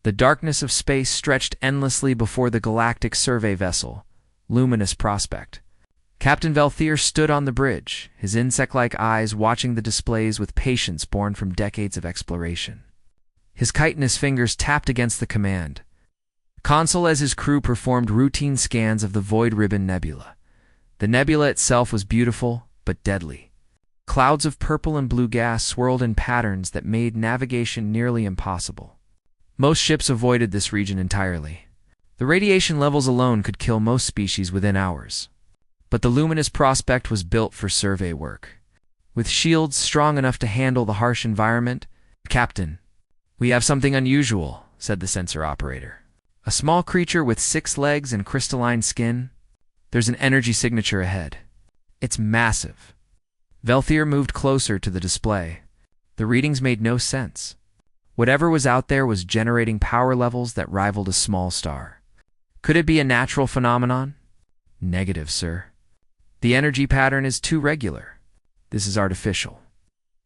The darkness of space stretched endlessly before the galactic survey vessel, Luminous Prospect. Captain Velthier stood on the bridge, his insect-like eyes watching the displays with patience born from decades of exploration. His chitinous fingers tapped against the command console as his crew performed routine scans of the Void Ribbon Nebula. The nebula itself was beautiful, but deadly. Clouds of purple and blue gas swirled in patterns that made navigation nearly impossible. Most ships avoided this region entirely. The radiation levels alone could kill most species within hours. But the Luminous Prospect was built for survey work. With shields strong enough to handle the harsh environment, "Captain, we have something unusual," said the sensor operator. "A small creature with 6 legs and crystalline skin. There's an energy signature ahead. It's massive." Velthier moved closer to the display. The readings made no sense. Whatever was out there was generating power levels that rivaled a small star. Could it be a natural phenomenon? Negative, sir. The energy pattern is too regular. This is artificial.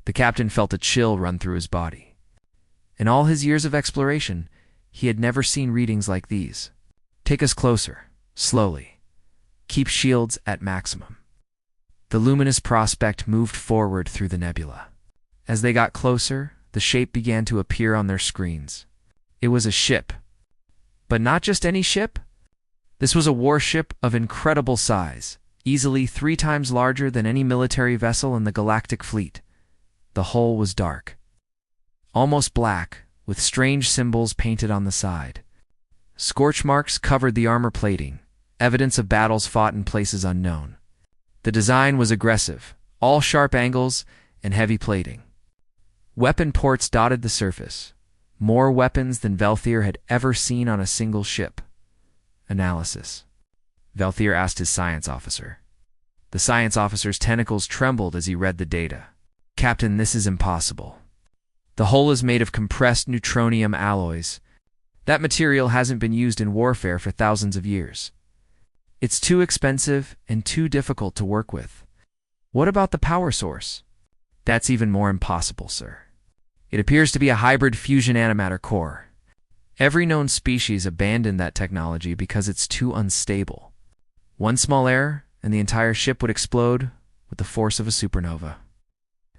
The captain felt a chill run through his body. In all his years of exploration, he had never seen readings like these. "Take us closer, slowly. Keep shields at maximum." The Luminous Prospect moved forward through the nebula. As they got closer, the shape began to appear on their screens. It was a ship. But not just any ship. This was a warship of incredible size, easily 3 times larger than any military vessel in the galactic fleet. The hull was dark, almost black, with strange symbols painted on the side. Scorch marks covered the armor plating, evidence of battles fought in places unknown. The design was aggressive, all sharp angles and heavy plating. Weapon ports dotted the surface, more weapons than Velthier had ever seen on a single ship. Analysis. Velthier asked his science officer. The science officer's tentacles trembled as he read the data. "Captain, this is impossible. The hull is made of compressed neutronium alloys. That material hasn't been used in warfare for thousands of years. It's too expensive and too difficult to work with." "What about the power source?" "That's even more impossible, sir. It appears to be a hybrid fusion antimatter core. Every known species abandoned that technology because it's too unstable. One small error, and the entire ship would explode with the force of a supernova."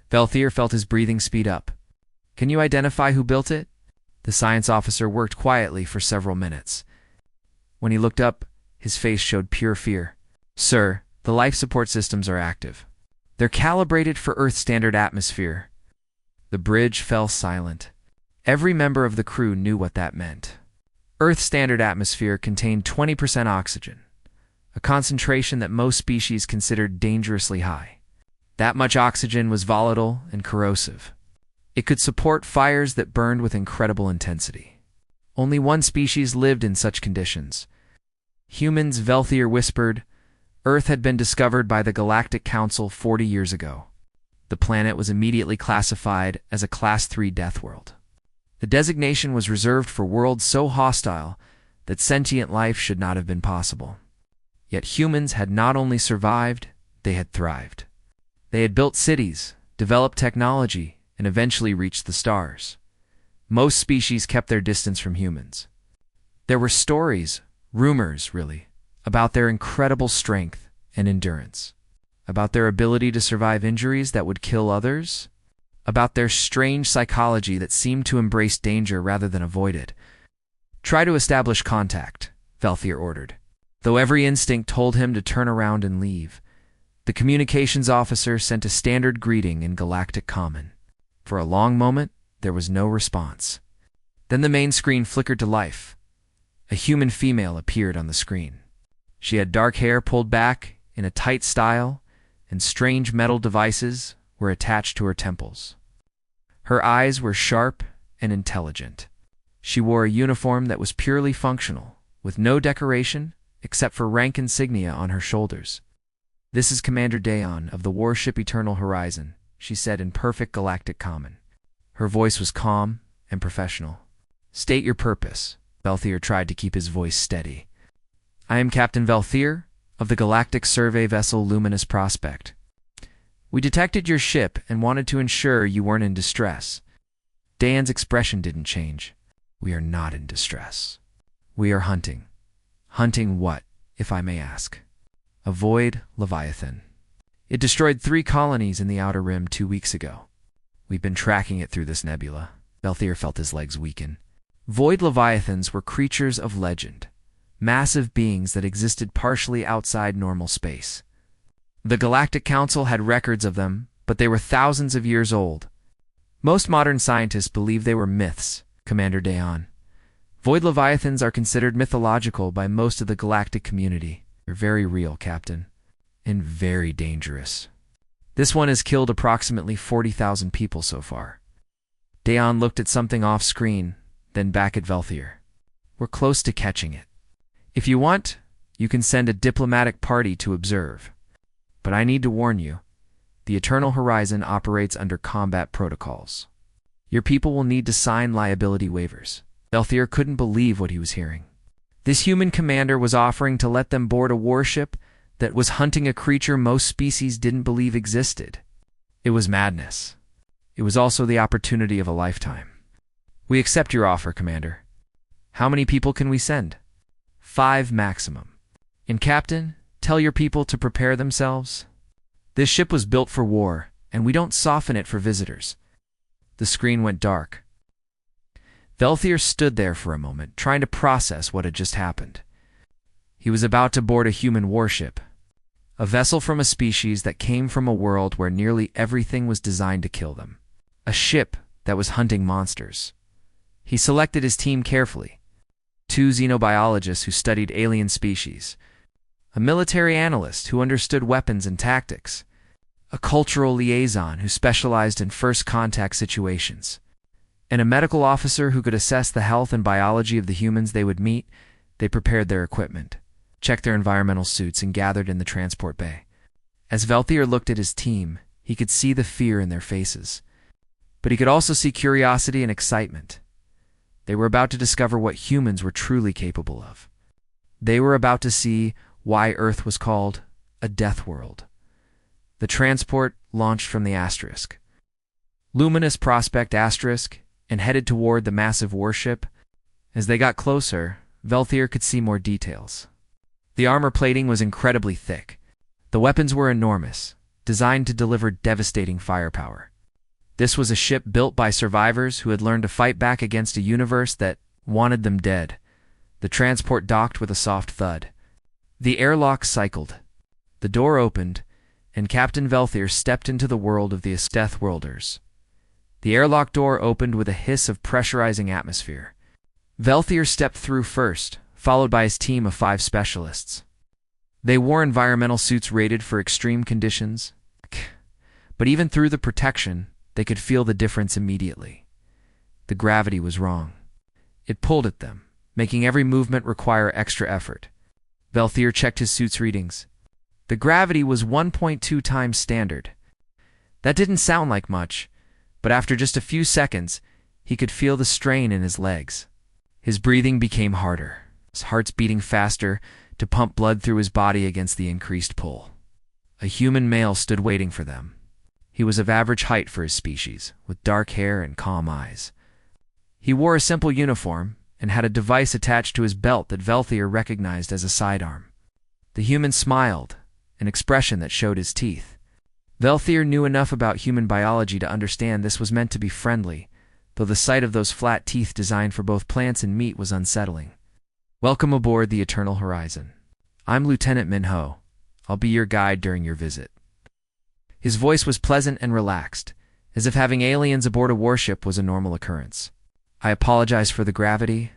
Velthier felt his breathing speed up. "Can you identify who built it?" The science officer worked quietly for several minutes. When he looked up, his face showed pure fear. "Sir, the life support systems are active. They're calibrated for Earth-standard atmosphere." The bridge fell silent. Every member of the crew knew what that meant. Earth-standard atmosphere contained 20% oxygen, a concentration that most species considered dangerously high. That much oxygen was volatile and corrosive. It could support fires that burned with incredible intensity. Only one species lived in such conditions. "Humans," Velthier whispered. "Earth had been discovered by the Galactic Council 40 years ago. The planet was immediately classified as a Class 3 death world. The designation was reserved for worlds so hostile that sentient life should not have been possible. Yet humans had not only survived, they had thrived. They had built cities, developed technology, and eventually reached the stars. Most species kept their distance from humans. There were stories, rumors really, about their incredible strength and endurance, about their ability to survive injuries that would kill others, about their strange psychology that seemed to embrace danger rather than avoid it. "Try to establish contact," Velthier ordered. Though every instinct told him to turn around and leave, the communications officer sent a standard greeting in Galactic Common. For a long moment, there was no response. Then the main screen flickered to life. A human female appeared on the screen. She had dark hair pulled back in a tight style, and strange metal devices were attached to her temples. Her eyes were sharp and intelligent. She wore a uniform that was purely functional, with no decoration except for rank insignia on her shoulders. "This is Commander Dayon of the warship Eternal Horizon," she said in perfect Galactic Common. Her voice was calm and professional. "State your purpose." Velthier tried to keep his voice steady. "I am Captain Velthier of the galactic survey vessel Luminous Prospect. We detected your ship and wanted to ensure you weren't in distress." Dayan's expression didn't change. We are not in distress. We are hunting. Hunting what, if I may ask? A void leviathan. It destroyed 3 colonies in the Outer Rim 2 weeks ago. We've been tracking it through this nebula. Velthier felt his legs weaken. Void leviathans were creatures of legend, massive beings that existed partially outside normal space. The Galactic Council had records of them, but they were thousands of years old. Most modern scientists believe they were myths, Commander Dayon. Void leviathans are considered mythological by most of the galactic community. They're very real, Captain, and very dangerous. This one has killed approximately 40,000 people so far. Dayon looked at something off-screen, then back at Velthier. We're close to catching it. If you want, you can send a diplomatic party to observe. But I need to warn you, the Eternal Horizon operates under combat protocols. Your people will need to sign liability waivers. Velthier couldn't believe what he was hearing. This human commander was offering to let them board a warship that was hunting a creature most species didn't believe existed. It was madness. It was also the opportunity of a lifetime. We accept your offer, Commander. How many people can we send? 5 maximum. And Captain, tell your people to prepare themselves. This ship was built for war, and we don't soften it for visitors. The screen went dark. Velthier stood there for a moment, trying to process what had just happened. He was about to board a human warship, a vessel from a species that came from a world where nearly everything was designed to kill them. A ship that was hunting monsters. He selected his team carefully. 2 xenobiologists who studied alien species, a military analyst who understood weapons and tactics, a cultural liaison who specialized in first contact situations, and a medical officer who could assess the health and biology of the humans they would meet. They prepared their equipment, checked their environmental suits, and gathered in the transport bay. As Velthier looked at his team, he could see the fear in their faces, but he could also see curiosity and excitement. They were about to discover what humans were truly capable of. They were about to see why Earth was called a death world. The transport launched from the Asterisk. Luminous Prospect Asterisk, and headed toward the massive warship. As they got closer, Velthier could see more details. The armor plating was incredibly thick. The weapons were enormous, designed to deliver devastating firepower. This was a ship built by survivors who had learned to fight back against a universe that wanted them dead. The transport docked with a soft thud. The airlock cycled. The door opened, and Captain Velthier stepped into the world of the Deathworlders. The airlock door opened with a hiss of pressurizing atmosphere. Velthier stepped through first, followed by his team of 5 specialists. They wore environmental suits rated for extreme conditions, but even through the protection, they could feel the difference immediately. The gravity was wrong. It pulled at them, making every movement require extra effort. Velthier checked his suit's readings. The gravity was 1.2 times standard. That didn't sound like much, but after just a few seconds, he could feel the strain in his legs. His breathing became harder, his heart's beating faster to pump blood through his body against the increased pull. A human male stood waiting for them. He was of average height for his species, with dark hair and calm eyes. He wore a simple uniform and had a device attached to his belt that Velthier recognized as a sidearm. The human smiled, an expression that showed his teeth. Velthier knew enough about human biology to understand this was meant to be friendly, though the sight of those flat teeth designed for both plants and meat was unsettling. Welcome aboard the Eternal Horizon. I'm Lieutenant Minho. I'll be your guide during your visit. His voice was pleasant and relaxed, as if having aliens aboard a warship was a normal occurrence. I apologize for the gravity.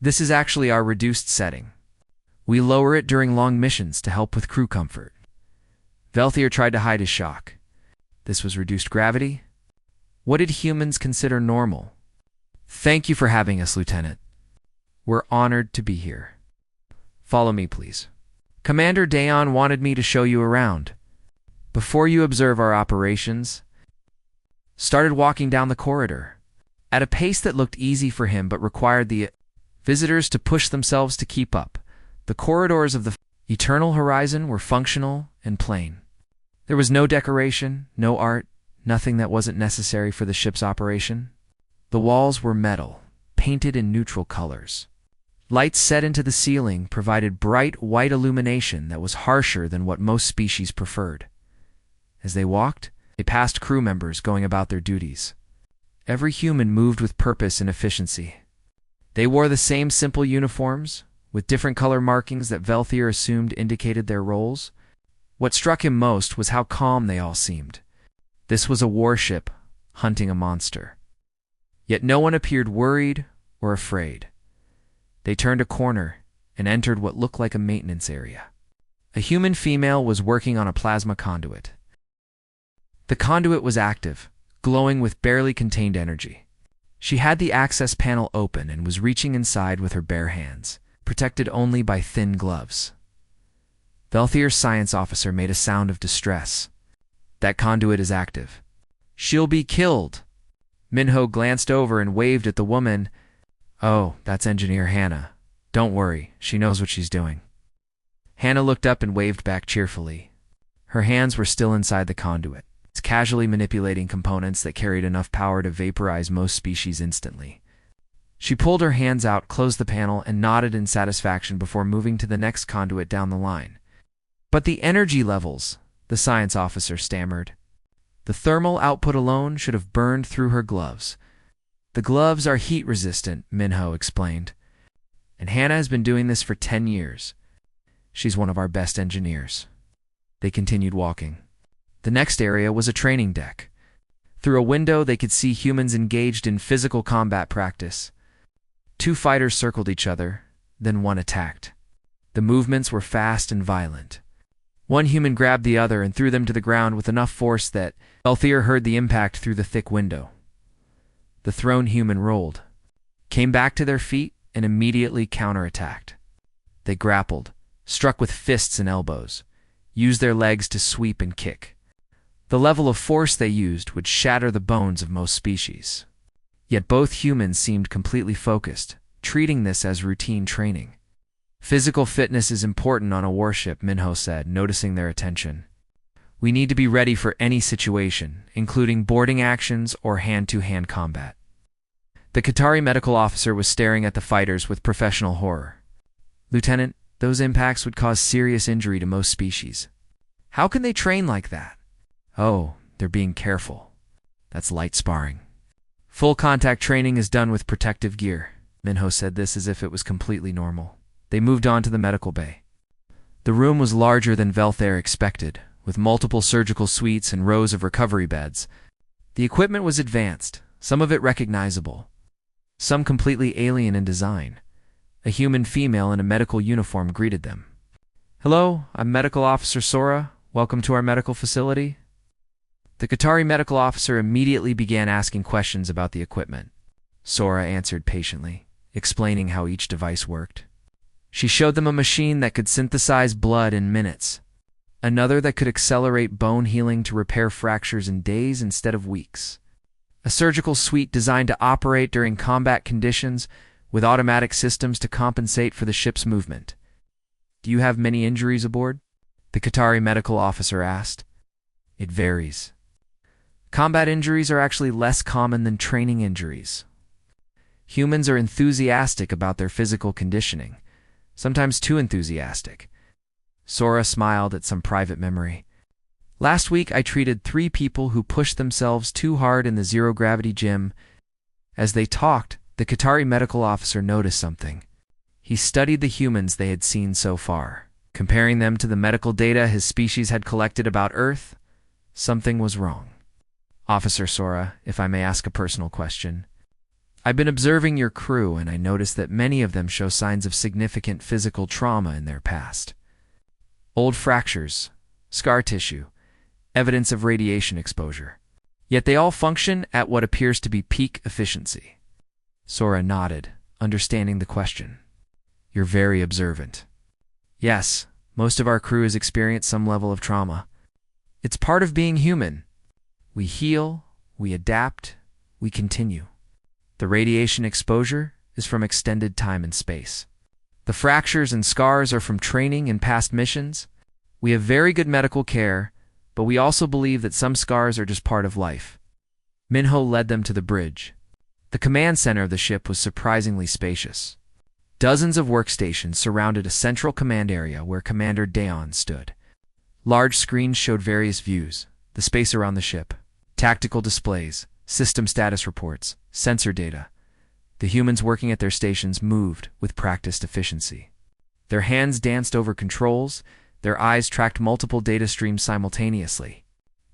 This is actually our reduced setting. We lower it during long missions to help with crew comfort. Velthier tried to hide his shock. This was reduced gravity? What did humans consider normal? Thank you for having us, Lieutenant. We're honored to be here. Follow me, please. Commander Dayon wanted me to show you around. Before you observe our operations, started walking down the corridor, at a pace that looked easy for him but required the visitors to push themselves to keep up. The corridors of the Eternal Horizon were functional and plain. There was no decoration, no art, nothing that wasn't necessary for the ship's operation. The walls were metal, painted in neutral colors. Lights set into the ceiling provided bright white illumination that was harsher than what most species preferred. As they walked, they passed crew members going about their duties. Every human moved with purpose and efficiency. They wore the same simple uniforms, with different color markings that Velthier assumed indicated their roles. What struck him most was how calm they all seemed. This was a warship hunting a monster. Yet no one appeared worried or afraid. They turned a corner and entered what looked like a maintenance area. A human female was working on a plasma conduit. The conduit was active, glowing with barely contained energy. She had the access panel open and was reaching inside with her bare hands, protected only by thin gloves. Velthier's science officer made a sound of distress. That conduit is active. She'll be killed. Minho glanced over and waved at the woman. Oh, that's Engineer Hannah. Don't worry, she knows what she's doing. Hannah looked up and waved back cheerfully. Her hands were still inside the conduit, casually manipulating components that carried enough power to vaporize most species instantly. She pulled her hands out, closed the panel, and nodded in satisfaction before moving to the next conduit down the line. But the energy levels, the science officer stammered. The thermal output alone should have burned through her gloves. The gloves are heat-resistant, Minho explained. And Hannah has been doing this for 10 years. She's one of our best engineers. They continued walking. The next area was a training deck. Through a window, they could see humans engaged in physical combat practice. 2 fighters circled each other, then one attacked. The movements were fast and violent. One human grabbed the other and threw them to the ground with enough force that Velthier heard the impact through the thick window. The thrown human rolled, came back to their feet, and immediately counterattacked. They grappled, struck with fists and elbows, used their legs to sweep and kick. The level of force they used would shatter the bones of most species. Yet both humans seemed completely focused, treating this as routine training. Physical fitness is important on a warship, Minho said, noticing their attention. We need to be ready for any situation, including boarding actions or hand-to-hand combat. The Qatari medical officer was staring at the fighters with professional horror. Lieutenant, those impacts would cause serious injury to most species. How can they train like that? Oh, they're being careful. That's light sparring. Full contact training is done with protective gear. Minho said this as if it was completely normal. They moved on to the medical bay. The room was larger than Velthier expected, with multiple surgical suites and rows of recovery beds. The equipment was advanced, some of it recognizable, some completely alien in design. A human female in a medical uniform greeted them. Hello, I'm Medical Officer Sora. Welcome to our medical facility. The Qatari medical officer immediately began asking questions about the equipment. Sora answered patiently, explaining how each device worked. She showed them a machine that could synthesize blood in minutes, another that could accelerate bone healing to repair fractures in days instead of weeks, a surgical suite designed to operate during combat conditions with automatic systems to compensate for the ship's movement. Do you have many injuries aboard? The Qatari medical officer asked. It varies. Combat injuries are actually less common than training injuries. Humans are enthusiastic about their physical conditioning, sometimes too enthusiastic. Sora smiled at some private memory. Last week I treated 3 people who pushed themselves too hard in the zero-gravity gym. As they talked, the Qatari medical officer noticed something. He studied the humans they had seen so far. Comparing them to the medical data his species had collected about Earth, something was wrong. Officer Sora, if I may ask a personal question. I've been observing your crew, and I noticed that many of them show signs of significant physical trauma in their past. Old fractures, scar tissue, evidence of radiation exposure. Yet they all function at what appears to be peak efficiency. Sora nodded, understanding the question. You're very observant. Yes, most of our crew has experienced some level of trauma. It's part of being human. We heal, we adapt, we continue. The radiation exposure is from extended time and space. The fractures and scars are from training and past missions. We have very good medical care, but we also believe that some scars are just part of life. Minho led them to the bridge. The command center of the ship was surprisingly spacious. Dozens of workstations surrounded a central command area where Commander Daon stood. Large screens showed various views, the space around the ship, tactical displays, system status reports, sensor data. The humans working at their stations moved with practiced efficiency. Their hands danced over controls, their eyes tracked multiple data streams simultaneously.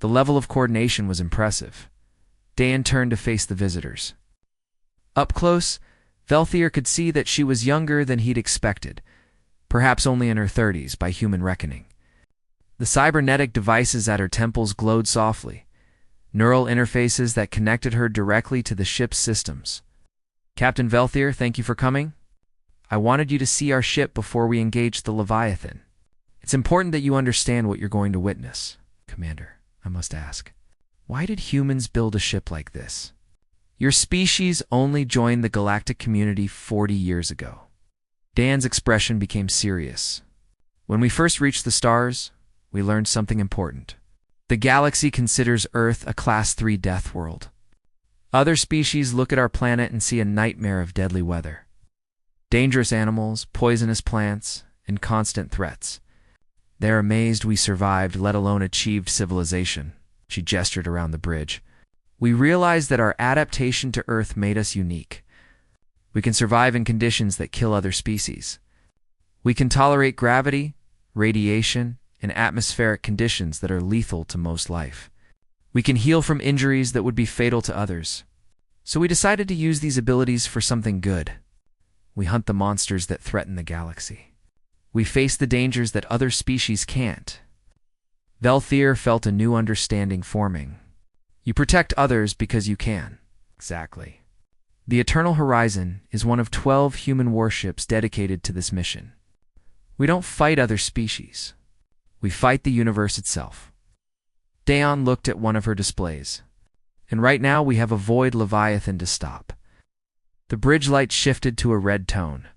The level of coordination was impressive. Daon turned to face the visitors. Up close, Velthier could see that she was younger than he'd expected, perhaps only in her 30s by human reckoning. The cybernetic devices at her temples glowed softly, neural interfaces that connected her directly to the ship's systems. "Captain Velthier, thank you for coming. I wanted you to see our ship before we engaged the Leviathan. It's important that you understand what you're going to witness." "Commander, I must ask, why did humans build a ship like this? Your species only joined the galactic community 40 years ago." Dan's expression became serious. "When we first reached the stars, we learned something important. The galaxy considers Earth a Class 3 death world. Other species look at our planet and see a nightmare of deadly weather. Dangerous animals, poisonous plants, and constant threats. They're amazed we survived, let alone achieved civilization." She gestured around the bridge. "We realized that our adaptation to Earth made us unique. We can survive in conditions that kill other species. We can tolerate gravity, radiation, and atmospheric conditions that are lethal to most life. We can heal from injuries that would be fatal to others. So we decided to use these abilities for something good. We hunt the monsters that threaten the galaxy. We face the dangers that other species can't." Velthier felt a new understanding forming. "You protect others because you can." "Exactly. The Eternal Horizon is one of 12 human warships dedicated to this mission. We don't fight other species. We fight the universe itself." Daon looked at one of her displays. "And right now we have a void Leviathan to stop." The bridge light shifted to a red tone.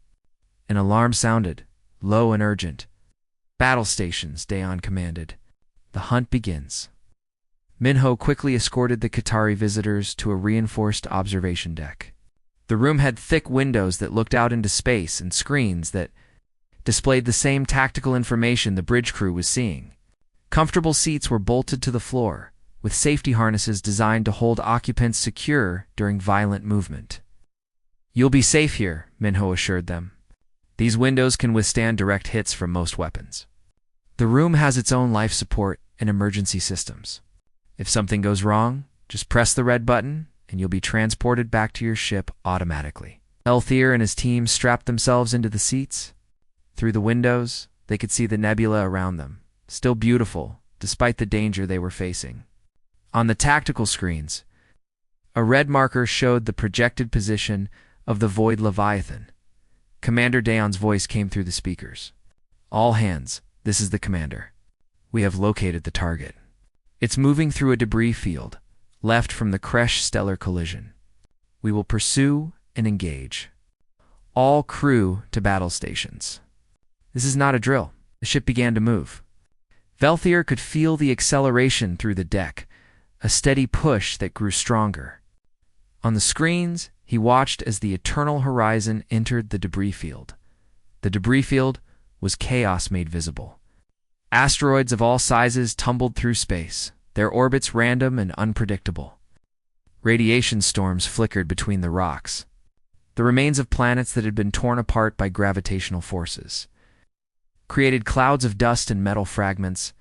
An alarm sounded, low and urgent. "Battle stations," Daon commanded. "The hunt begins." Minho quickly escorted the Qatari visitors to a reinforced observation deck. The room had thick windows that looked out into space and screens that displayed the same tactical information the bridge crew was seeing. Comfortable seats were bolted to the floor, with safety harnesses designed to hold occupants secure during violent movement. "You'll be safe here," Minho assured them. "These windows can withstand direct hits from most weapons. The room has its own life support and emergency systems. If something goes wrong, just press the red button and you'll be transported back to your ship automatically." Velthier and his team strapped themselves into the seats. Through the windows, they could see the nebula around them, still beautiful despite the danger they were facing. On the tactical screens, a red marker showed the projected position of the Void Leviathan. Commander Daon's voice came through the speakers. "All hands, this is the commander. We have located the target. It's moving through a debris field, left from the Kresh stellar collision. We will pursue and engage. All crew to battle stations." This is not a drill. The ship began to move. Velthier could feel the acceleration through the deck, a steady push that grew stronger. On the screens, he watched as the Eternal Horizon entered the debris field. The debris field was chaos made visible. Asteroids of all sizes tumbled through space, their orbits random and unpredictable. Radiation storms flickered between the rocks, the remains of planets that had been torn apart by gravitational forces. Created clouds of dust and metal fragments.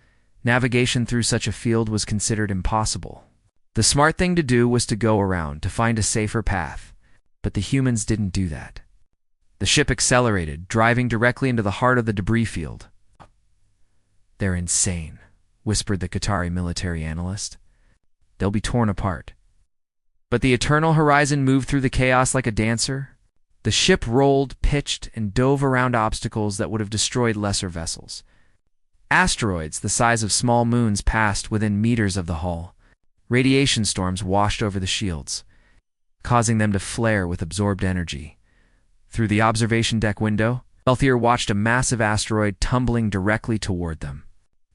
Navigation through such a field was considered impossible. The smart thing to do was to go around, to find a safer path. But the humans didn't do that. The ship accelerated, driving directly into the heart of the debris field. "They're insane," whispered the Qatari military analyst. "They'll be torn apart." But the Eternal Horizon moved through the chaos like a dancer. The ship rolled, pitched, and dove around obstacles that would have destroyed lesser vessels. Asteroids the size of small moons passed within meters of the hull. Radiation storms washed over the shields, causing them to flare with absorbed energy. Through the observation deck window, Velthier watched a massive asteroid tumbling directly toward them.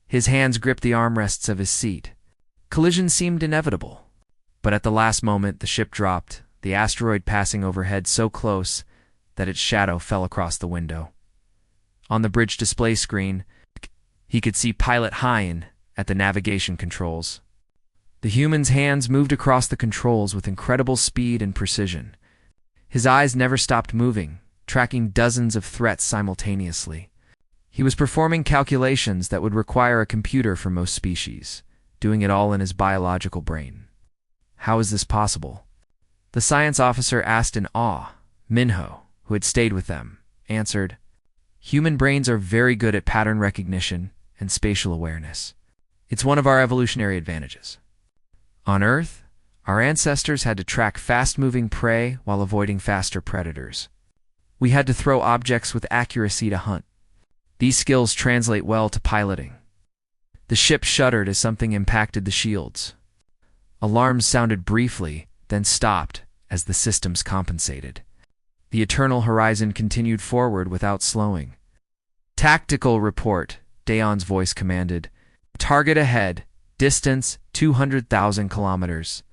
His hands gripped the armrests of his seat. Collision seemed inevitable. But at the last moment, the ship dropped, the asteroid passing overhead so close that its shadow fell across the window. On the bridge display screen, he could see Pilot Hine at the navigation controls. The human's hands moved across the controls with incredible speed and precision. His eyes never stopped moving, tracking dozens of threats simultaneously. He was performing calculations that would require a computer for most species, doing it all in his biological brain. How is this possible? The science officer asked in awe. Minho, who had stayed with them, answered, "Human brains are very good at pattern recognition and spatial awareness. It's one of our evolutionary advantages. On Earth, our ancestors had to track fast-moving prey while avoiding faster predators. We had to throw objects with accuracy to hunt. These skills translate well to piloting." The ship shuddered as something impacted the shields. Alarms sounded briefly, then stopped as the systems compensated. The eternal horizon continued forward without slowing. "Tactical report," Daon's voice commanded. "Target ahead, distance 200,000 kilometers.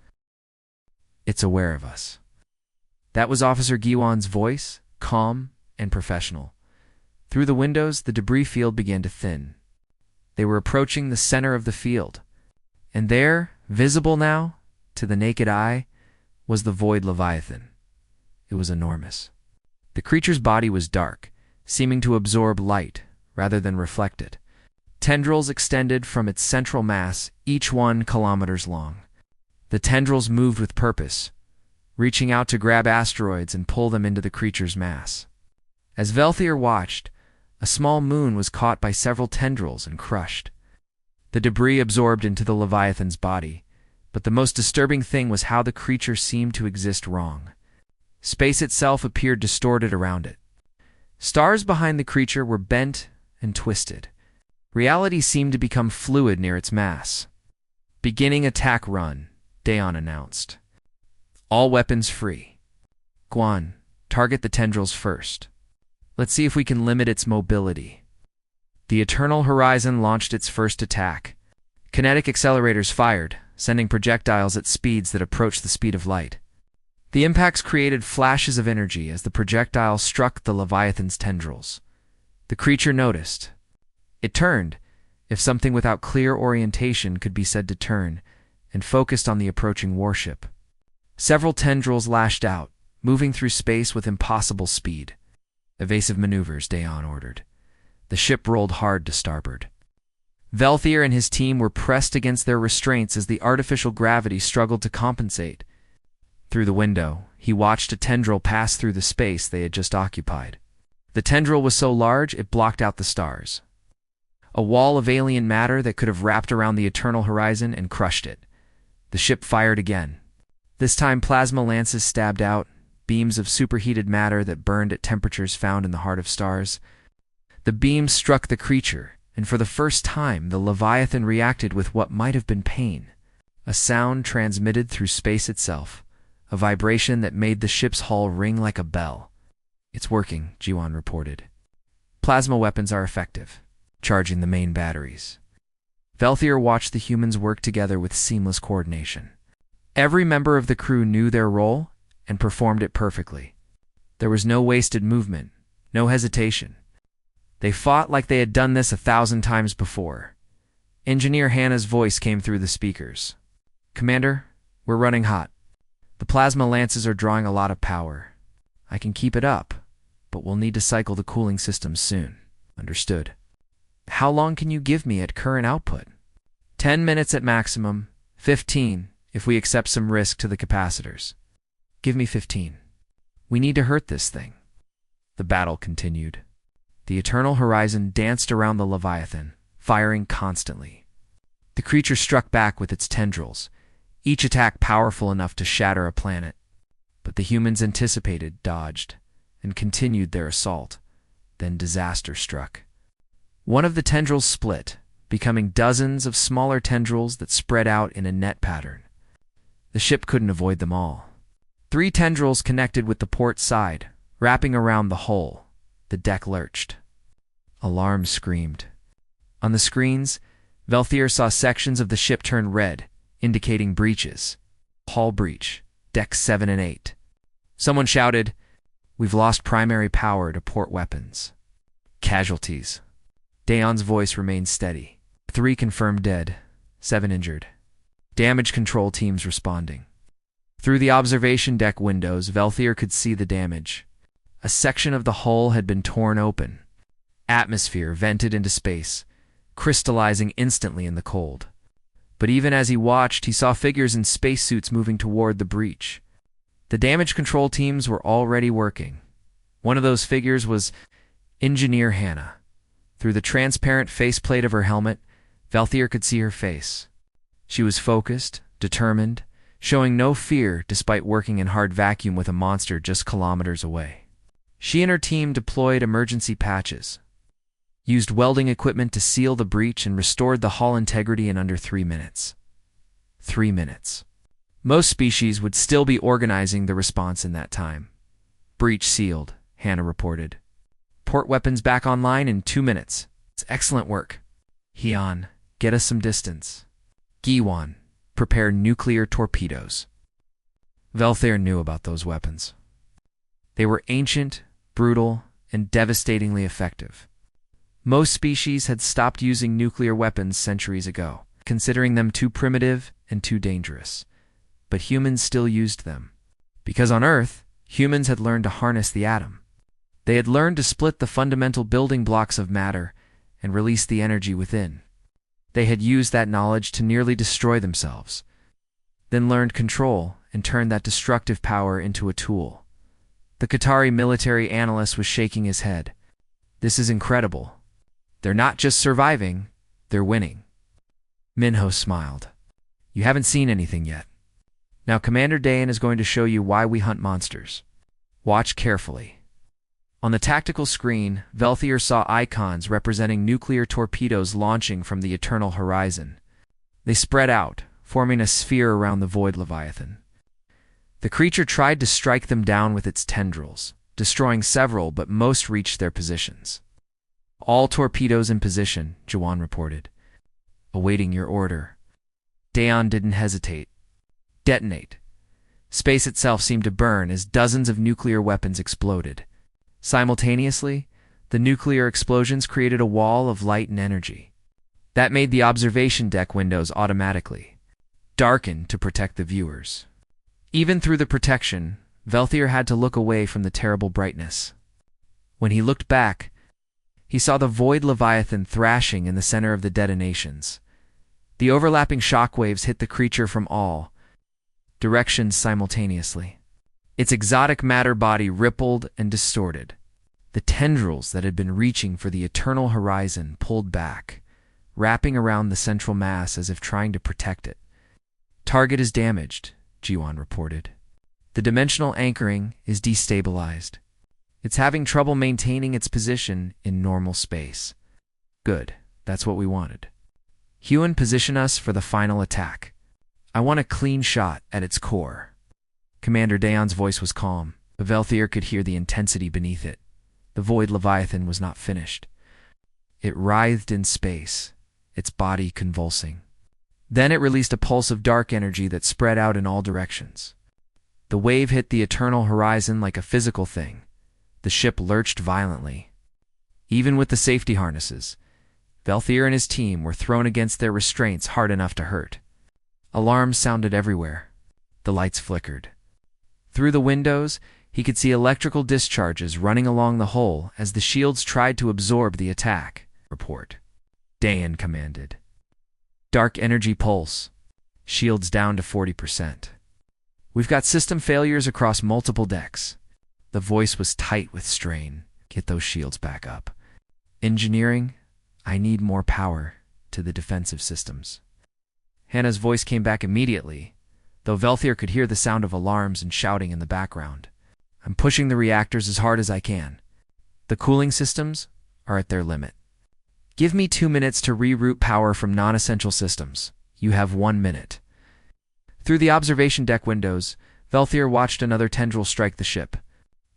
It's aware of us." That was Officer Giwan's voice, calm and professional. Through the windows, the debris field began to thin. They were approaching the center of the field. And there, visible now, to the naked eye, was the Void Leviathan. It was enormous. The creature's body was dark, seeming to absorb light rather than reflect it. Tendrils extended from its central mass, each 1 kilometers long. The tendrils moved with purpose, reaching out to grab asteroids and pull them into the creature's mass. As Velthier watched, a small moon was caught by several tendrils and crushed. The debris absorbed into the Leviathan's body, but the most disturbing thing was how the creature seemed to exist wrong. Space itself appeared distorted around it. Stars behind the creature were bent and twisted. Reality seemed to become fluid near its mass. "Beginning attack run," Daon announced. "All weapons free. Guan, target the tendrils first. Let's see if we can limit its mobility." The Eternal Horizon launched its first attack. Kinetic accelerators fired, sending projectiles at speeds that approached the speed of light. The impacts created flashes of energy as the projectile struck the Leviathan's tendrils. The creature noticed. It turned, if something without clear orientation could be said to turn, and focused on the approaching warship. Several tendrils lashed out, moving through space with impossible speed. "Evasive maneuvers," Daon ordered. The ship rolled hard to starboard. Velthier and his team were pressed against their restraints as the artificial gravity struggled to compensate. Through the window, he watched a tendril pass through the space they had just occupied. The tendril was so large it blocked out the stars. A wall of alien matter that could have wrapped around the Eternal Horizon and crushed it. The ship fired again. This time plasma lances stabbed out, beams of superheated matter that burned at temperatures found in the heart of stars. The beams struck the creature, and for the first time the Leviathan reacted with what might have been pain. A sound transmitted through space itself, a vibration that made the ship's hull ring like a bell. "It's working," Jiwan reported. "Plasma weapons are effective, charging the main batteries." Velthier watched the humans work together with seamless coordination. Every member of the crew knew their role and performed it perfectly. There was no wasted movement, no hesitation. They fought like they had done this 1,000 times before. Engineer Hannah's voice came through the speakers. "Commander, we're running hot. The plasma lances are drawing a lot of power. I can keep it up, but we'll need to cycle the cooling systems soon." "Understood." "How long can you give me at current output?" 10 minutes at maximum, 15 if we accept some risk to the capacitors." "Give me 15. We need to hurt this thing." The battle continued. The Eternal Horizon danced around the Leviathan, firing constantly. The creature struck back with its tendrils, each attack powerful enough to shatter a planet. But the humans anticipated, dodged, and continued their assault. Then disaster struck. One of the tendrils split, becoming dozens of smaller tendrils that spread out in a net pattern. The ship couldn't avoid them all. 3 tendrils connected with the port side, wrapping around the hull. The deck lurched. Alarms screamed. On the screens, Velthier saw sections of the ship turn red, indicating breaches. Hull breach, decks 7 and 8. Someone shouted, "We've lost primary power to port weapons." Casualties. Daon's voice remained steady. 3 confirmed dead, 7 injured. Damage control teams responding. Through the observation deck windows, Velthier could see the damage. A section of the hull had been torn open. Atmosphere vented into space, crystallizing instantly in the cold. But even as he watched, he saw figures in spacesuits moving toward the breach. The damage control teams were already working. One of those figures was Engineer Hannah. Through the transparent faceplate of her helmet, Velthier could see her face. She was focused, determined, showing no fear despite working in hard vacuum with a monster just kilometers away. She and her team deployed emergency patches, used welding equipment to seal the breach, and restored the hull integrity in under 3 minutes. 3 minutes. Most species would still be organizing the response in that time. Breach sealed, Hannah reported. Port weapons back online in 2 minutes. It's excellent work. Hyun, get us some distance. Giwan, prepare nuclear torpedoes. Velthier knew about those weapons. They were ancient, brutal, and devastatingly effective. Most species had stopped using nuclear weapons centuries ago, considering them too primitive and too dangerous. But humans still used them. Because on Earth, humans had learned to harness the atom. They had learned to split the fundamental building blocks of matter and release the energy within. They had used that knowledge to nearly destroy themselves, then learned control and turned that destructive power into a tool. The Qatari military analyst was shaking his head. This is incredible. They're not just surviving, they're winning. Minho smiled. You haven't seen anything yet. Now Commander Dayan is going to show you why we hunt monsters. Watch carefully. On the tactical screen, Velthier saw icons representing nuclear torpedoes launching from the eternal horizon. They spread out, forming a sphere around the Void Leviathan. The creature tried to strike them down with its tendrils, destroying several, but most reached their positions. All torpedoes in position, Jawan reported. Awaiting your order. Dayan didn't hesitate. Detonate. Space itself seemed to burn as dozens of nuclear weapons exploded. Simultaneously, the nuclear explosions created a wall of light and energy. That made the observation deck windows automatically darken to protect the viewers. Even through the protection, Velthier had to look away from the terrible brightness. When he looked back, he saw the Void Leviathan thrashing in the center of the detonations. The overlapping shockwaves hit the creature from all directions simultaneously. Its exotic matter body rippled and distorted. The tendrils that had been reaching for the eternal horizon pulled back, wrapping around the central mass as if trying to protect it. Target is damaged, Jiwan reported. The dimensional anchoring is destabilized. It's having trouble maintaining its position in normal space. Good, that's what we wanted. Hyun, position us for the final attack. I want a clean shot at its core. Commander Dayan's voice was calm, but Velthier could hear the intensity beneath it. The Void Leviathan was not finished. It writhed in space, its body convulsing. Then it released a pulse of dark energy that spread out in all directions. The wave hit the eternal horizon like a physical thing. The ship lurched violently. Even with the safety harnesses, Velthier and his team were thrown against their restraints hard enough to hurt. Alarms sounded everywhere. The lights flickered. Through the windows, he could see electrical discharges running along the hull as the shields tried to absorb the attack. Report. Dayan commanded. Dark energy pulse. Shields down to 40%. We've got system failures across multiple decks. The voice was tight with strain. Get those shields back up. Engineering, I need more power to the defensive systems. Hannah's voice came back immediately, though Velthier could hear the sound of alarms and shouting in the background. I'm pushing the reactors as hard as I can. The cooling systems are at their limit. Give me 2 minutes to reroute power from non-essential systems. You have 1 minute. Through the observation deck windows, Velthier watched another tendril strike the ship.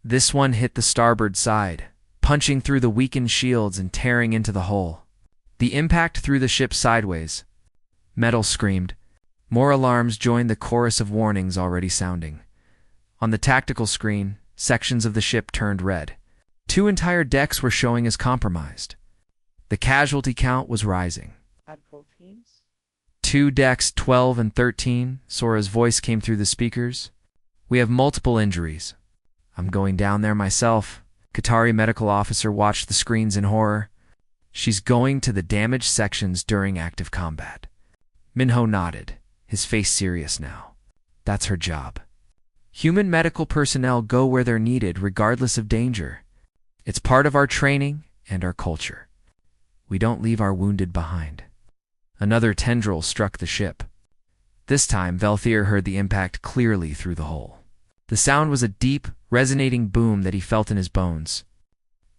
This one hit the starboard side, punching through the weakened shields and tearing into the hull. The impact threw the ship sideways. Metal screamed. More alarms joined the chorus of warnings already sounding. On the tactical screen, sections of the ship turned red. 2 entire decks were showing as compromised. The casualty count was rising. 2 decks 12 and 13, Sora's voice came through the speakers. We have multiple injuries. I'm going down there myself. Qatari medical officer watched the screens in horror. She's going to the damaged sections during active combat. Minho nodded, his face serious now. That's her job. Human medical personnel go where they're needed regardless of danger. It's part of our training and our culture. We don't leave our wounded behind. Another tendril struck the ship. This time, Velthier heard the impact clearly through the hull. The sound was a deep, resonating boom that he felt in his bones.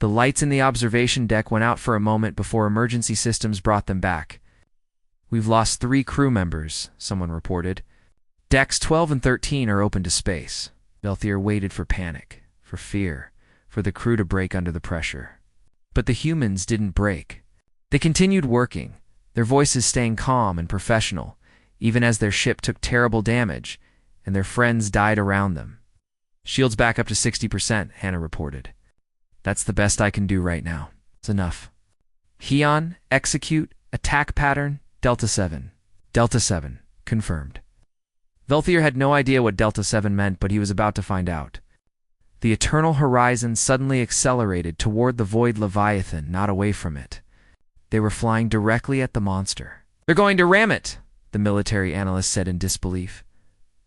The lights in the observation deck went out for a moment before emergency systems brought them back. We've lost 3 crew members, someone reported. Decks 12 and 13 are open to space. Velthier waited for panic, for fear, for the crew to break under the pressure. But the humans didn't break. They continued working, their voices staying calm and professional, even as their ship took terrible damage and their friends died around them. Shields back up to 60%, Hannah reported. That's the best I can do right now. It's enough. Heon, execute, attack pattern, Delta 7. Delta 7, confirmed. Velthier had no idea what Delta 7 meant, but he was about to find out. The eternal horizon suddenly accelerated toward the void Leviathan, not away from it. They were flying directly at the monster. They're going to ram it, the military analyst said in disbelief.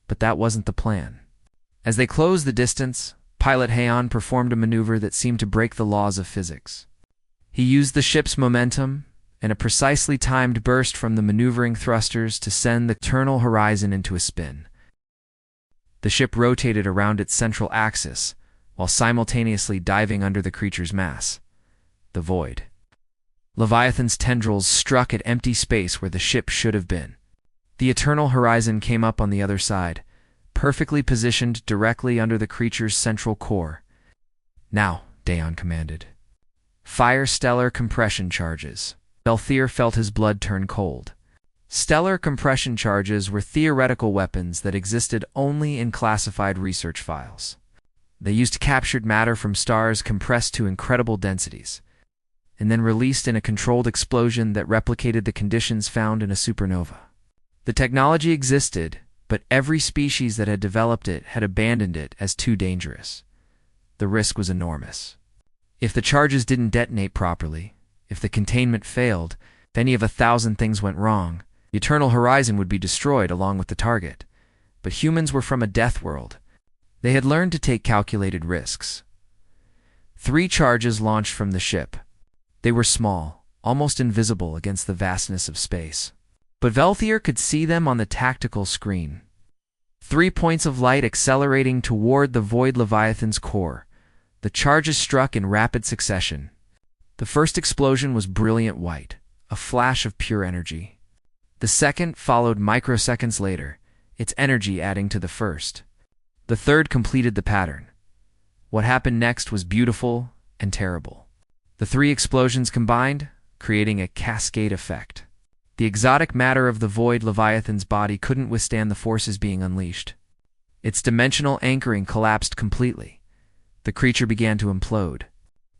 But that wasn't the plan. As they closed the distance, pilot Heon performed a maneuver that seemed to break the laws of physics. He used the ship's momentum and a precisely timed burst from the maneuvering thrusters to send the eternal horizon into a spin. The ship rotated around its central axis, while simultaneously diving under the creature's mass, the void. Leviathan's tendrils struck at empty space where the ship should have been. The eternal horizon came up on the other side, perfectly positioned directly under the creature's central core. Now, Dayon commanded. Fire stellar compression charges. Velthier felt his blood turn cold. Stellar compression charges were theoretical weapons that existed only in classified research files. They used captured matter from stars compressed to incredible densities, and then released in a controlled explosion that replicated the conditions found in a supernova. The technology existed, but every species that had developed it had abandoned it as too dangerous. The risk was enormous. If the charges didn't detonate properly, if the containment failed, if any of 1,000 things went wrong, the eternal horizon would be destroyed along with the target. But humans were from a death world. They had learned to take calculated risks. 3 charges launched from the ship. They were small, almost invisible against the vastness of space. But Velthier could see them on the tactical screen. 3 points of light accelerating toward the void Leviathan's core. The charges struck in rapid succession. The first explosion was brilliant white, a flash of pure energy. The second followed microseconds later, its energy adding to the first. The third completed the pattern. What happened next was beautiful and terrible. The 3 explosions combined, creating a cascade effect. The exotic matter of the void Leviathan's body couldn't withstand the forces being unleashed. Its dimensional anchoring collapsed completely. The creature began to implode.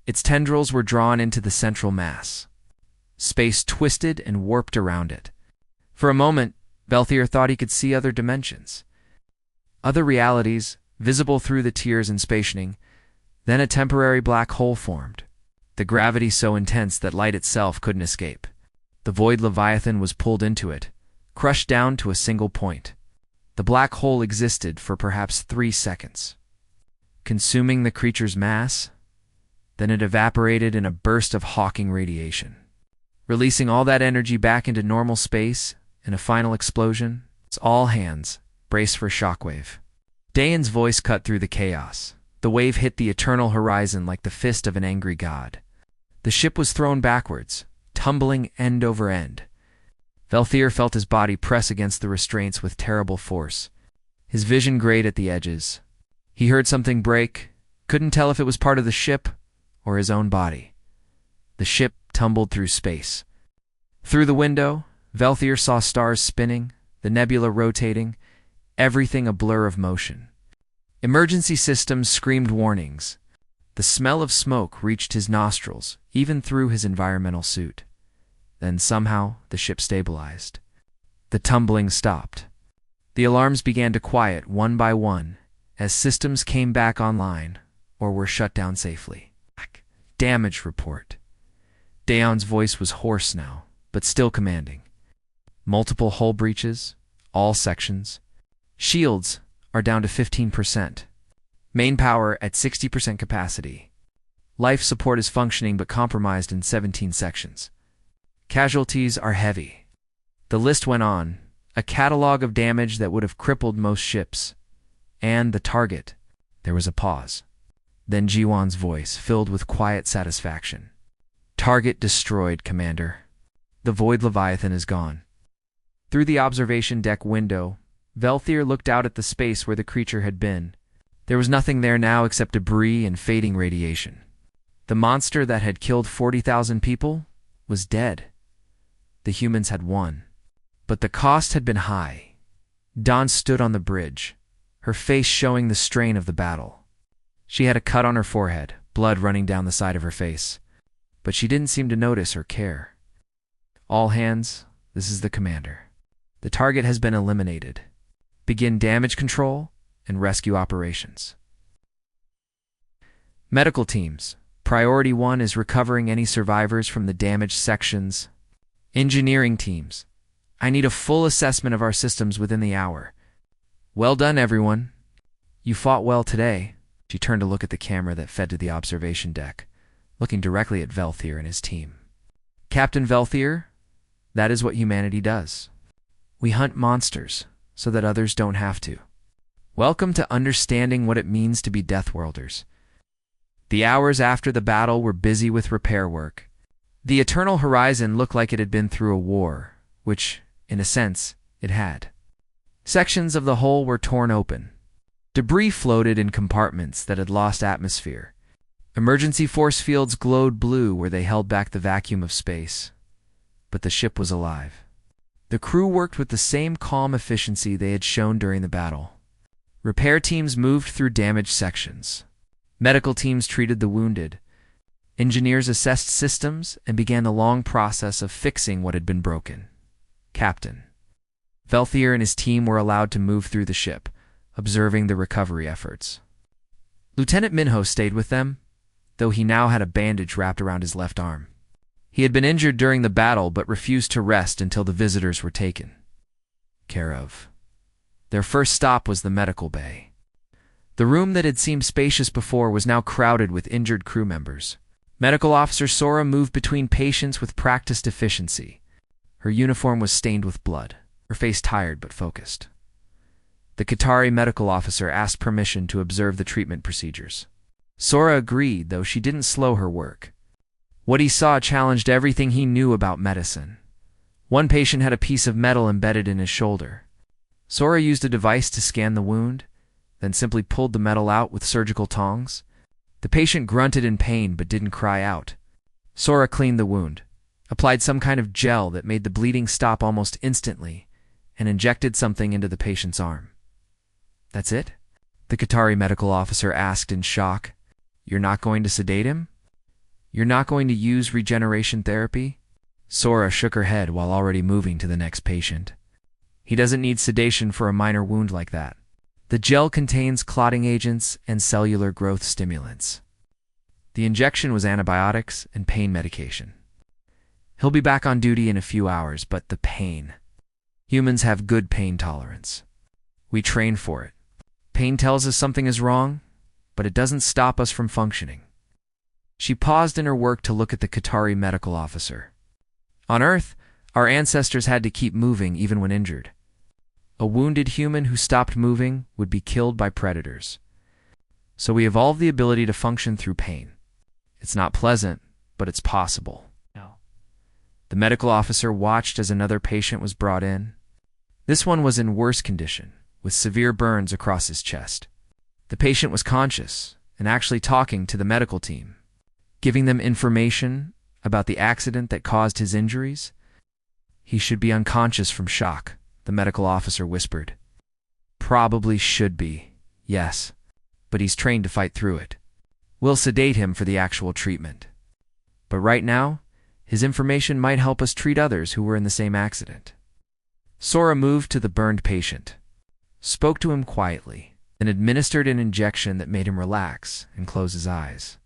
Its tendrils were drawn into the central mass. Space twisted and warped around it. For a moment, Velthier thought he could see other dimensions. Other realities, visible through the tiers and spationing. Then a temporary black hole formed. The gravity so intense that light itself couldn't escape. The void Leviathan was pulled into it, crushed down to a single point. The black hole existed for perhaps 3 seconds, consuming the creature's mass. Then it evaporated in a burst of hawking radiation, releasing all that energy back into normal space in a final explosion. It's all hands, brace for shockwave. Dayon's voice cut through the chaos. The wave hit the eternal horizon like the fist of an angry god. The ship was thrown backwards, tumbling end over end. Velthier felt his body press against the restraints with terrible force. His vision grayed at the edges. He heard something break, couldn't tell if it was part of the ship or his own body. The ship tumbled through space. Through the window, Velthier saw stars spinning, the nebula rotating, everything a blur of motion. Emergency systems screamed warnings. The smell of smoke reached his nostrils, even through his environmental suit. Then somehow the ship stabilized. The tumbling stopped. The alarms began to quiet one by one as systems came back online or were shut down safely. Damage report. Daeon's voice was hoarse now, but still commanding. Multiple hull breaches, all sections. Shields are down to 15%. Main power at 60% capacity. Life support is functioning but compromised in 17 sections. Casualties are heavy. The list went on, a catalog of damage that would have crippled most ships. And the target. There was a pause. Then Jiwon's voice filled with quiet satisfaction. Target destroyed, Commander. The Void Leviathan is gone. Through the observation deck window, Velthir looked out at the space where the creature had been. There was nothing there now except debris and fading radiation. The monster that had killed 40,000 people was dead. The humans had won. But the cost had been high. Dawn stood on the bridge, her face showing the strain of the battle. She had a cut on her forehead, blood running down the side of her face. But she didn't seem to notice or care. All hands, this is the commander. The target has been eliminated. Begin damage control and rescue operations. Medical teams. Priority 1 is recovering any survivors from the damaged sections. Engineering teams. I need a full assessment of our systems within the hour. Well done, everyone. You fought well today. She turned to look at the camera that fed to the observation deck, looking directly at Velthir and his team. Captain Velthir, that is what humanity does. We hunt monsters so that others don't have to. Welcome to understanding what it means to be Deathworlders. The hours after the battle were busy with repair work. The Eternal Horizon looked like it had been through a war, which, in a sense, it had. Sections of the hull were torn open. Debris floated in compartments that had lost atmosphere. Emergency force fields glowed blue where they held back the vacuum of space. But the ship was alive. The crew worked with the same calm efficiency they had shown during the battle. Repair teams moved through damaged sections. Medical teams treated the wounded. Engineers assessed systems and began the long process of fixing what had been broken. Captain. Velthir and his team were allowed to move through the ship, observing the recovery efforts. Lieutenant Minho stayed with them, though he now had a bandage wrapped around his left arm. He had been injured during the battle but refused to rest until the visitors were taken care of. Their first stop was the medical bay. The room that had seemed spacious before was now crowded with injured crew members. Medical Officer Sora moved between patients with practiced efficiency. Her uniform was stained with blood, her face tired but focused. The Qatari medical officer asked permission to observe the treatment procedures. Sora agreed, though she didn't slow her work. What he saw challenged everything he knew about medicine. One patient had a piece of metal embedded in his shoulder. Sora used a device to scan the wound, then simply pulled the metal out with surgical tongs. The patient grunted in pain but didn't cry out. Sora cleaned the wound, applied some kind of gel that made the bleeding stop almost instantly, and injected something into the patient's arm. That's it? The Qatari medical officer asked in shock. You're not going to sedate him? You're not going to use regeneration therapy? Sora shook her head while already moving to the next patient. He doesn't need sedation for a minor wound like that. The gel contains clotting agents and cellular growth stimulants. The injection was antibiotics and pain medication. He'll be back on duty in a few hours, but the pain. Humans have good pain tolerance. We train for it. Pain tells us something is wrong, but it doesn't stop us from functioning. She paused in her work to look at the Qatari medical officer. On Earth, our ancestors had to keep moving even when injured. A wounded human who stopped moving would be killed by predators. So we evolved the ability to function through pain. It's not pleasant, but it's possible. No. The medical officer watched as another patient was brought in. This one was in worse condition, with severe burns across his chest. The patient was conscious and actually talking to the medical team, giving them information about the accident that caused his injuries. He should be unconscious from shock, the medical officer whispered. Probably should be, yes. but he's trained to fight through it. We'll sedate him for the actual treatment. But right now, his information might help us treat others who were in the same accident. Sora moved to the burned patient, spoke to him quietly, and administered an injection that made him relax and close his eyes.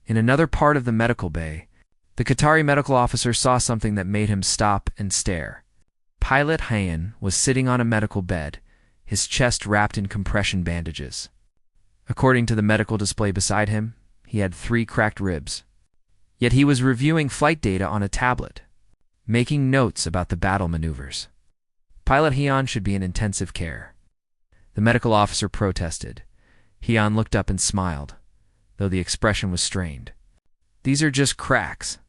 In another part of the medical bay, the Qatari medical officer saw something that made him stop and stare. Pilot Hayan was sitting on a medical bed, his chest wrapped in compression bandages. According to the medical display beside him, he had 3 cracked ribs. Yet he was reviewing flight data on a tablet, making notes about the battle maneuvers. Pilot Hayan should be in intensive care. The medical officer protested. Hayan looked up and smiled, though the expression was strained. These are just cracks,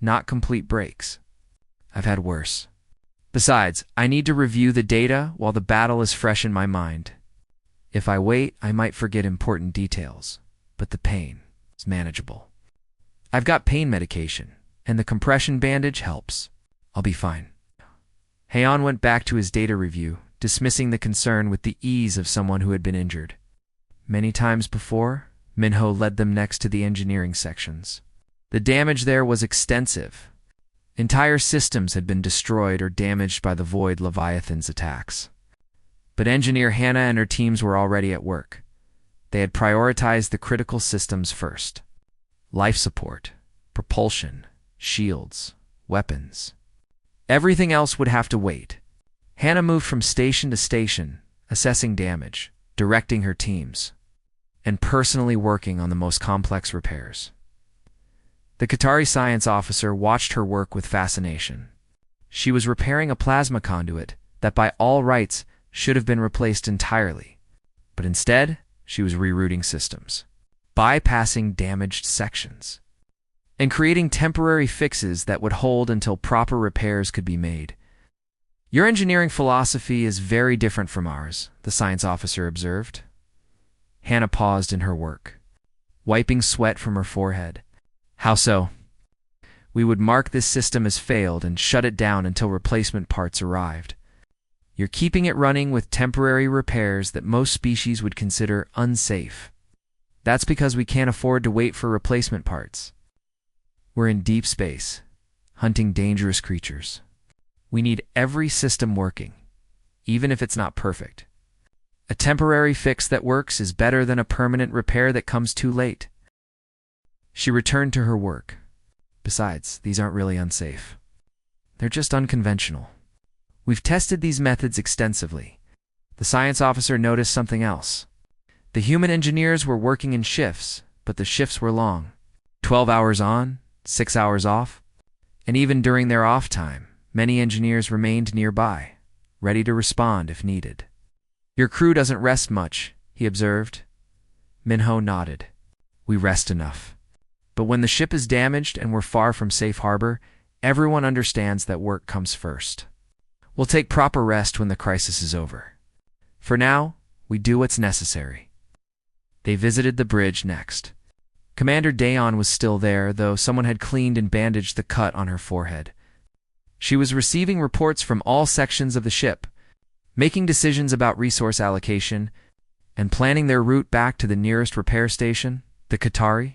not complete breaks. I've had worse. Besides, I need to review the data while the battle is fresh in my mind. If I wait, I might forget important details, but the pain is manageable. I've got pain medication, and the compression bandage helps. I'll be fine. Hayan went back to his data review, dismissing the concern with the ease of someone who had been injured. Many times before, Minho led them next to the engineering sections. The damage there was extensive. Entire systems had been destroyed or damaged by the Void Leviathan's attacks. But Engineer Hannah and her teams were already at work. They had prioritized the critical systems first. Life support, propulsion, shields, weapons. Everything else would have to wait. Hannah moved from station to station, assessing damage, directing her teams, and personally working on the most complex repairs. The Qatari science officer watched her work with fascination. She was repairing a plasma conduit that by all rights should have been replaced entirely, but instead she was rerouting systems, bypassing damaged sections, and creating temporary fixes that would hold until proper repairs could be made. Your engineering philosophy is very different from ours, the science officer observed. Hannah paused in her work, wiping sweat from her forehead. How so? We would mark this system as failed and shut it down until replacement parts arrived. You're keeping it running with temporary repairs that most species would consider unsafe. That's because we can't afford to wait for replacement parts. We're in deep space, hunting dangerous creatures. We need every system working, even if it's not perfect. A temporary fix that works is better than a permanent repair that comes too late. She returned to her work. Besides, these aren't really unsafe. They're just unconventional. We've tested these methods extensively. The science officer noticed something else. The human engineers were working in shifts, but the shifts were long. 12 hours on, 6 hours off. And even during their off time, many engineers remained nearby, ready to respond if needed. Your crew doesn't rest much, he observed. Minho nodded. We rest enough. But when the ship is damaged and we're far from safe harbor, everyone understands that work comes first. We'll take proper rest when the crisis is over. For now, we do what's necessary. They visited the bridge next. Commander Dayon was still there, though someone had cleaned and bandaged the cut on her forehead. She was receiving reports from all sections of the ship, making decisions about resource allocation, and planning their route back to the nearest repair station, the Qatari.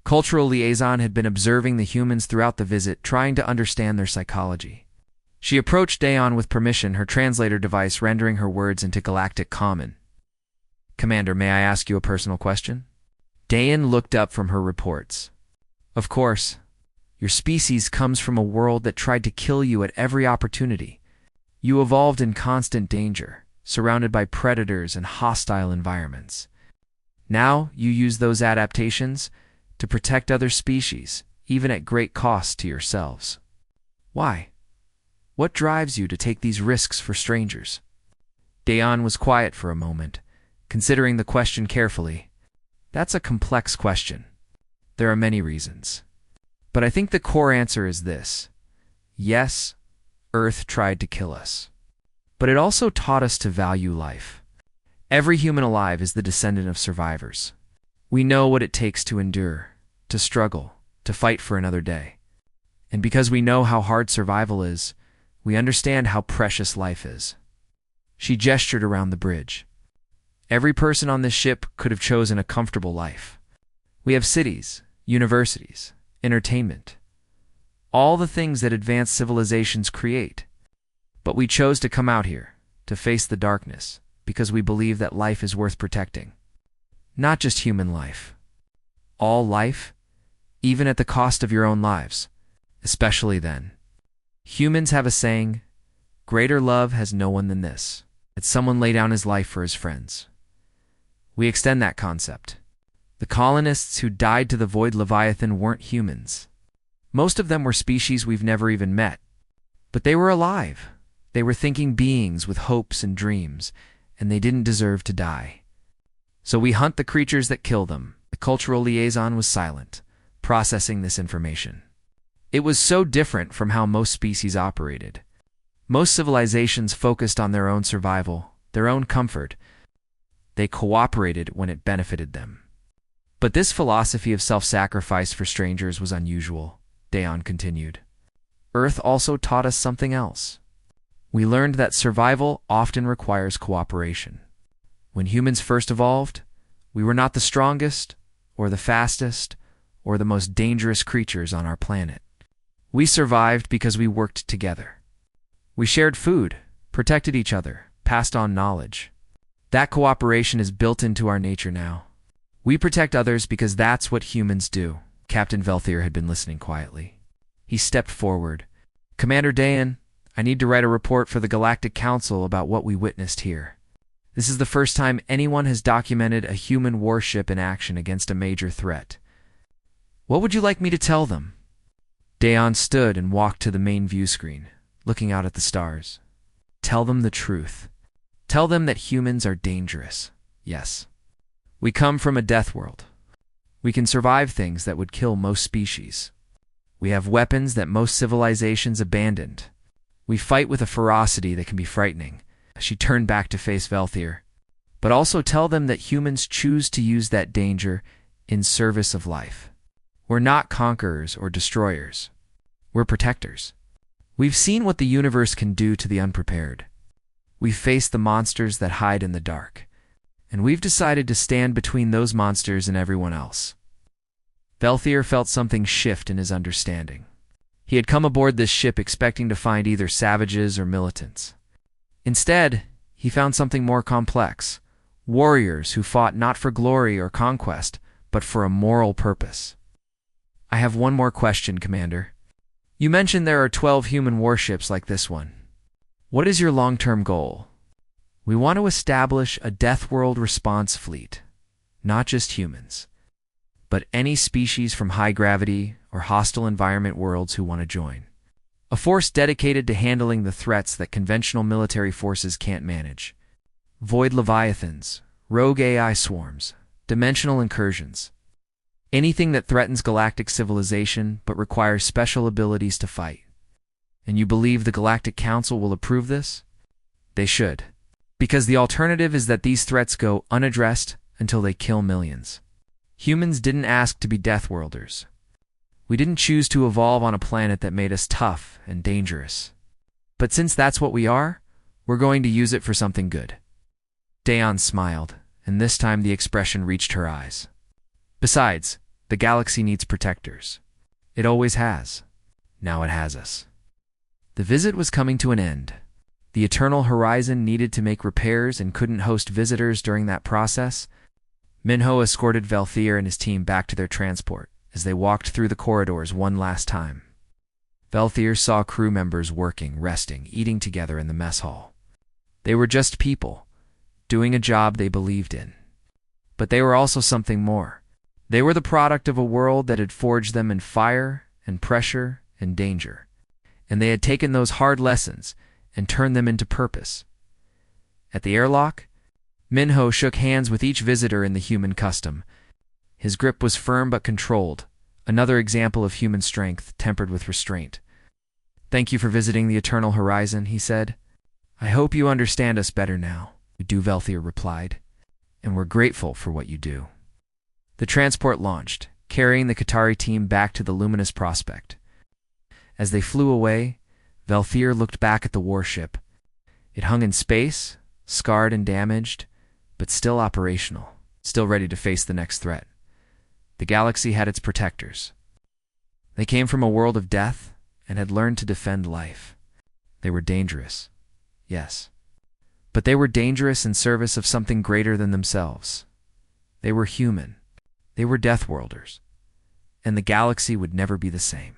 Cultural Liaison had been observing the humans throughout the visit, trying to understand their psychology. She approached Dayon with permission, her translator device rendering her words into Galactic Common. Commander, may I ask you a personal question? Dayon looked up from her reports. Of course. Your species comes from a world that tried to kill you at every opportunity. You evolved in constant danger, surrounded by predators and hostile environments. Now you use those adaptations to protect other species, even at great cost to yourselves. Why? What drives you to take these risks for strangers? Dayon was quiet for a moment, considering the question carefully. That's a complex question. There are many reasons. But I think the core answer is this. Yes, Earth tried to kill us. But it also taught us to value life. Every human alive is the descendant of survivors. We know what it takes to endure, to struggle, to fight for another day. And because we know how hard survival is, we understand how precious life is. She gestured around the bridge. Every person on this ship could have chosen a comfortable life. We have cities, universities, entertainment, all the things that advanced civilizations create. But we chose to come out here, to face the darkness, because we believe that life is worth protecting. Not just human life. All life, even at the cost of your own lives, especially then. Humans have a saying, greater love has no one than this, that someone lay down his life for his friends. We extend that concept. The colonists who died to the Void Leviathan weren't humans. Most of them were species we've never even met. But they were alive. They were thinking beings with hopes and dreams, and they didn't deserve to die. So we hunt the creatures that kill them. The cultural liaison was silent, processing this information. It was so different from how most species operated. Most civilizations focused on their own survival, their own comfort. They cooperated when it benefited them. But this philosophy of self-sacrifice for strangers was unusual, Dayon continued. Earth also taught us something else. We learned that survival often requires cooperation. When humans first evolved, we were not the strongest, or the fastest, or the most dangerous creatures on our planet. We survived because we worked together. We shared food, protected each other, passed on knowledge. That cooperation is built into our nature now. We protect others because that's what humans do. Captain Velthier had been listening quietly. He stepped forward. Commander Dayon, I need to write a report for the Galactic Council about what we witnessed here. This is the first time anyone has documented a human warship in action against a major threat. What would you like me to tell them? Dayon stood and walked to the main view screen, looking out at the stars. Tell them the truth. Tell them that humans are dangerous. Yes. We come from a death world. We can survive things that would kill most species. We have weapons that most civilizations abandoned. We fight with a ferocity that can be frightening. She turned back to face Velthier. But also tell them that humans choose to use that danger in service of life. We're not conquerors or destroyers. We're protectors. We've seen what the universe can do to the unprepared. We've faced the monsters that hide in the dark. And we've decided to stand between those monsters and everyone else. Velthier felt something shift in his understanding. He had come aboard this ship expecting to find either savages or militants. Instead, he found something more complex. Warriors who fought not for glory or conquest, but for a moral purpose. I have one more question, Commander. You mentioned there are 12 human warships like this one. What is your long-term goal? We want to establish a Deathworld response fleet. Not just humans, but any species from high-gravity or hostile environment worlds who want to join. A force dedicated to handling the threats that conventional military forces can't manage. Void Leviathans, rogue AI swarms, dimensional incursions. Anything that threatens galactic civilization but requires special abilities to fight. And you believe the Galactic Council will approve this? They should. Because the alternative is that these threats go unaddressed until they kill millions. Humans didn't ask to be Deathworlders. We didn't choose to evolve on a planet that made us tough and dangerous. But since that's what we are, we're going to use it for something good. Dayon smiled, and this time the expression reached her eyes. Besides, the galaxy needs protectors. It always has. Now it has us. The visit was coming to an end. The Eternal Horizon needed to make repairs and couldn't host visitors during that process. Minho escorted Velthier and his team back to their transport as they walked through the corridors one last time. Velthier saw crew members working, resting, eating together in the mess hall. They were just people, doing a job they believed in. But they were also something more. They were the product of a world that had forged them in fire and pressure and danger. And they had taken those hard lessons and turned them into purpose. At the airlock, Minho shook hands with each visitor in the human custom. His grip was firm but controlled, another example of human strength tempered with restraint. Thank you for visiting the Eternal Horizon, he said. I hope you understand us better now, Velthier replied, and we're grateful for what you do. The transport launched, carrying the Qatari team back to the luminous prospect. As they flew away, Velthier looked back at the warship. It hung in space, scarred and damaged, but still operational, still ready to face the next threat. The galaxy had its protectors. They came from a world of death and had learned to defend life. They were dangerous, yes. But they were dangerous in service of something greater than themselves. They were human. They were Deathworlders. And the galaxy would never be the same.